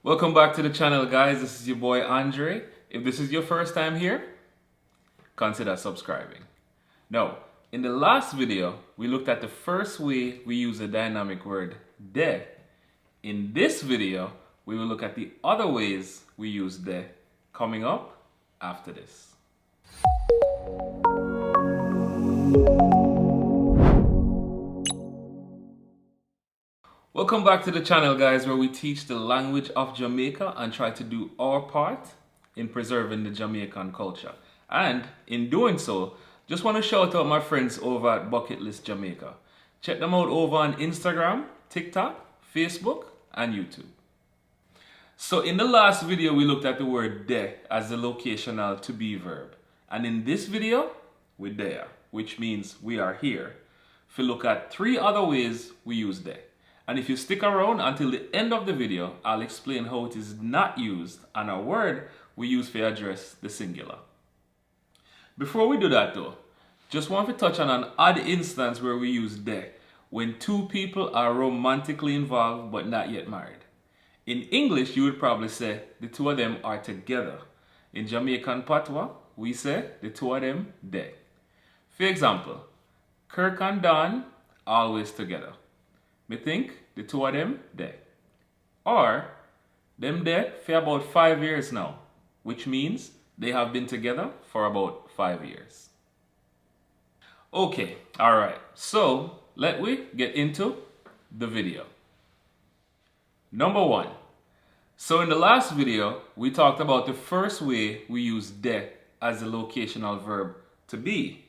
Welcome back to the channel, guys. This is your boy Andre. If this is your first time here, consider subscribing. Now, in the last video, we looked at the first way we use the dynamic word de. In this video, we will look at the other ways we use de, coming up after this. Welcome back to the channel, guys, where we teach the language of Jamaica and try to do our part in preserving the Jamaican culture. And in doing so, just want to shout out my friends over at Bucket List Jamaica. Check them out over on Instagram, TikTok, Facebook, and YouTube. So in the last video, we looked at the word de as the locational to be verb. And in this video, we're there, which means we are here. If you look at 3 other ways we use de. And if you stick around until the end of the video, I'll explain how it is not used and a word we use to address the singular. Before we do that though, just want to touch on an odd instance where we use de when 2 people are romantically involved but not yet married. In English, you would probably say the 2 of them are together. In Jamaican Patois, we say the 2 of them de. For example, Kirk and Don always together. Me think the 2 of them de. Or them de for about 5 years now, which means they have been together for about 5 years. Okay, alright, so let we get into the video. Number 1. So in the last video, we talked about the first way we use de as a locational verb to be.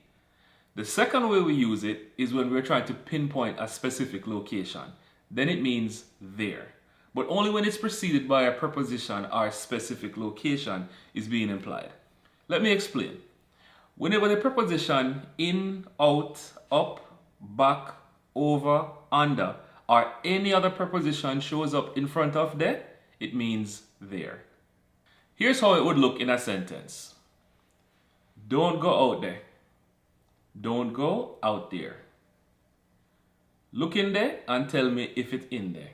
The second way we use it is when we're trying to pinpoint a specific location. Then it means there. But only when it's preceded by a preposition or a specific location is being implied. Let me explain. Whenever the preposition in, out, up, back, over, under, or any other preposition shows up in front of de, it means there. Here's how it would look in a sentence. Don't go out there. Don't go out there. Look in there and tell me if it's in there.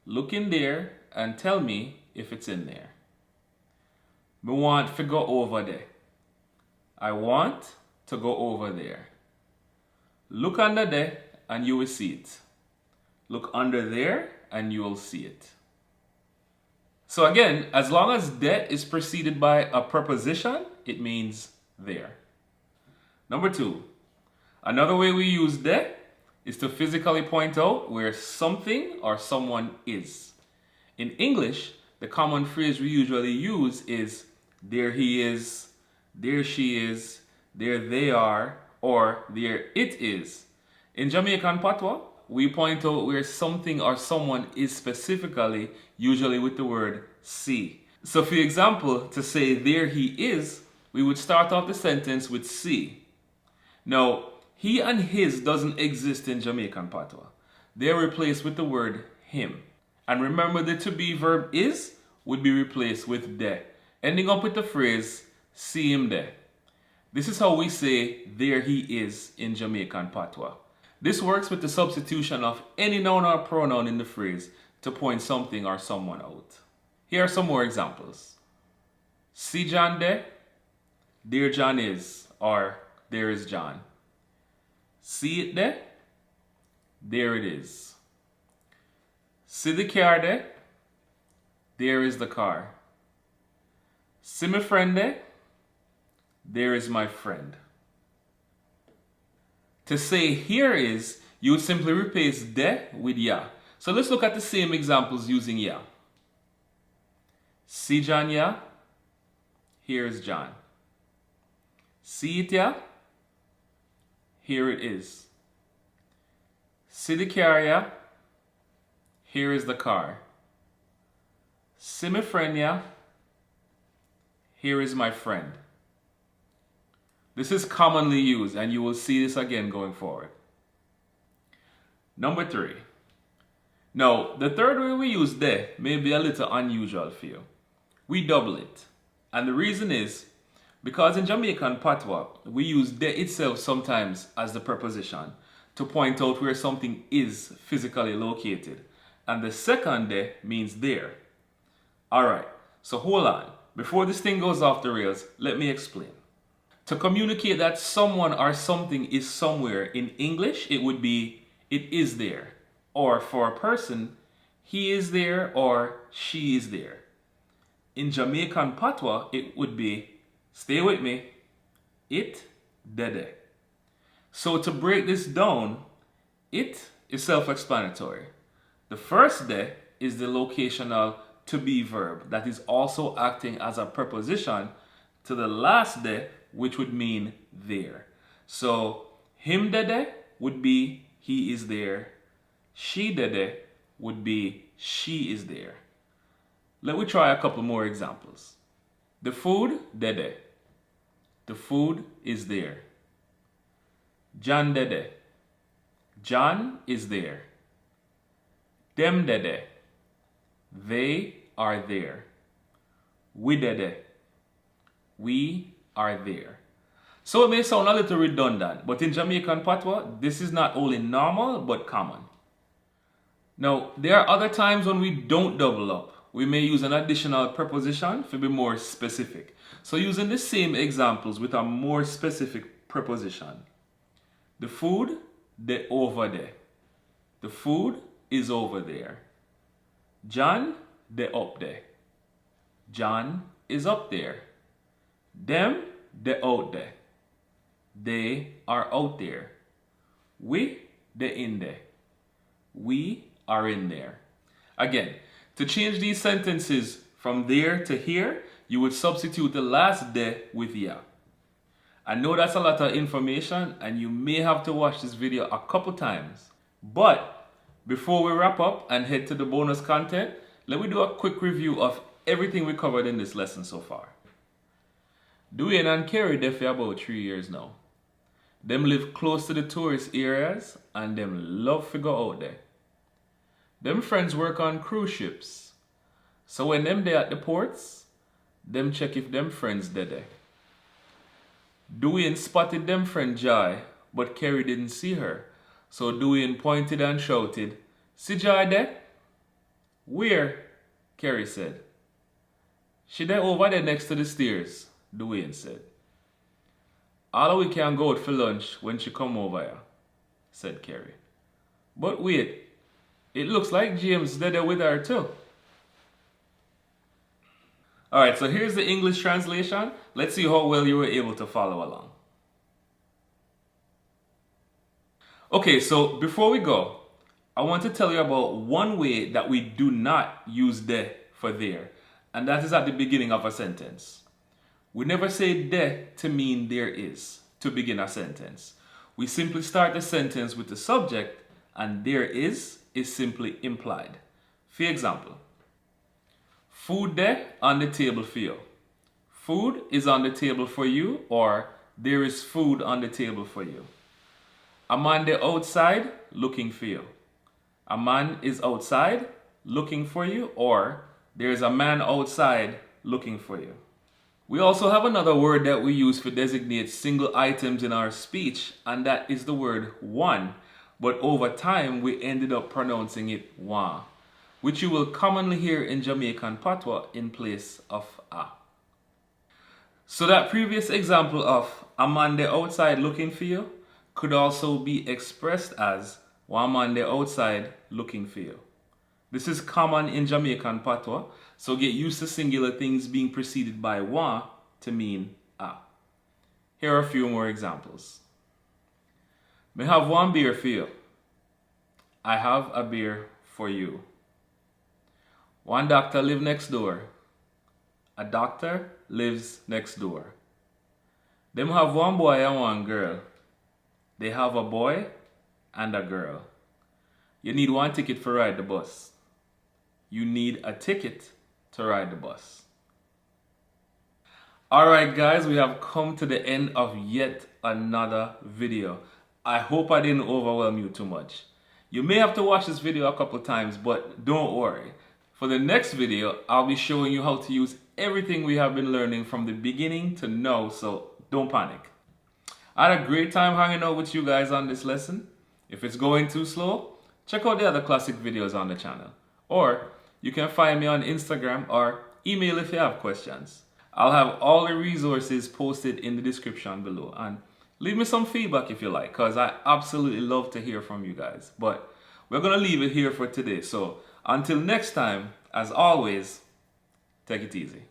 Look in there and tell me if it's in there. Me want to go over there. I want to go over there. Look under there and you will see it. Look under there and you will see it. So again, as long as de is preceded by a preposition, it means there. Number 2, another way we use de is to physically point out where something or someone is. In English, the common phrase we usually use is there he is, there she is, there they are, or there it is. In Jamaican Patois, we point out where something or someone is specifically, usually with the word see. So for example, to say there he is, we would start off the sentence with see. Now, he and his doesn't exist in Jamaican Patois. They're replaced with the word him. And remember, the to be verb is would be replaced with de, ending up with the phrase see him there. This is how we say there he is in Jamaican Patois. This works with the substitution of any noun or pronoun in the phrase to point something or someone out. Here are some more examples. See John there? There John is, or there is John. See it there? There it is. See the car there? There is the car. See my friend there? There is my friend. To say here is, you would simply replace de with ya. So let's look at the same examples using ya. See John ya? Here is John. See it ya? Here it is. See the car ya? Here is the car. See my friend ya? Here is my friend. This is commonly used and you will see this again going forward. Number 3. Now, the third way we use de may be a little unusual for you. We double it. And the reason is because in Jamaican Patois, we use de itself sometimes as the preposition to point out where something is physically located. And the second de means there. Alright, so hold on. Before this thing goes off the rails, let me explain. To communicate that someone or something is somewhere in English, it would be it is there. Or for a person, he is there or she is there. In Jamaican Patois, it would be, stay with me, it dede. So to break this down, it is self-explanatory. The first de is the locational to be verb that is also acting as a preposition to the last de, which would mean there. So him dede would be he is there. She dede would be she is there. Let me try a couple more examples. The food dede. The food is there. John dede. John is there. Them dede. They are there. We dede. We are there. So it may sound a little redundant, but in Jamaican Patois, this is not only normal, but common. Now, there are other times when we don't double up. We may use an additional preposition to be more specific. So using the same examples with a more specific preposition. The food, they over there. The food is over there. John, they up there. John is up there. Them, they out there. They are out there. We, they in there. We are in there. Again, to change these sentences from there to here, you would substitute the last de with ya. I know that's a lot of information and you may have to watch this video a couple times. But before we wrap up and head to the bonus content, let me do a quick review of everything we covered in this lesson so far. Dwayne and Kerry there for about 3 years now. Them live close to the tourist areas and them love to go out there. Them friends work on cruise ships. So when them they at the ports, them check if them friends they there. Dwayne spotted them friend Joy, but Kerry didn't see her. So Dwayne pointed and shouted, "See Joy there?" "Where?" Kerry said. "She there over there next to the stairs," Dwayne said. "All we can go out for lunch when she come over here," said Kerry. "But wait, it looks like James there with her too." Alright, so here's the English translation. Let's see how well you were able to follow along. Okay, so before we go, I want to tell you about one way that we do not use de for there, and that is at the beginning of a sentence. We never say de to mean there is to begin a sentence. We simply start the sentence with the subject, and there is simply implied. For example, food there on the table for you. Food is on the table for you, or there is food on the table for you. A man there outside looking for you. A man is outside looking for you, or there is a man outside looking for you. We also have another word that we use to designate single items in our speech, and that is the word one, but over time we ended up pronouncing it wa, which you will commonly hear in Jamaican Patois in place of a. So that previous example of a man there outside looking for you could also be expressed as one man there outside looking for you. This is common in Jamaican Patois, so get used to singular things being preceded by wa to mean a. Here are a few more examples. Me have one beer for you. I have a beer for you. One doctor live next door. A doctor lives next door. Them have one boy and one girl. They have a boy and a girl. You need one ticket for ride the bus. You need a ticket to ride the bus. Alright guys, we have come to the end of yet another video. I hope I didn't overwhelm you too much. You may have to watch this video a couple times, but don't worry. For the next video, I'll be showing you how to use everything we have been learning from the beginning to now, so don't panic. I had a great time hanging out with you guys on this lesson. If it's going too slow, check out the other classic videos on the channel. Or You can find me on Instagram or email if you have questions. I'll have all the resources posted in the description below, and leave me some feedback if you like, because I absolutely love to hear from you guys. But we're going to leave it here for today. So until next time, as always, take it easy.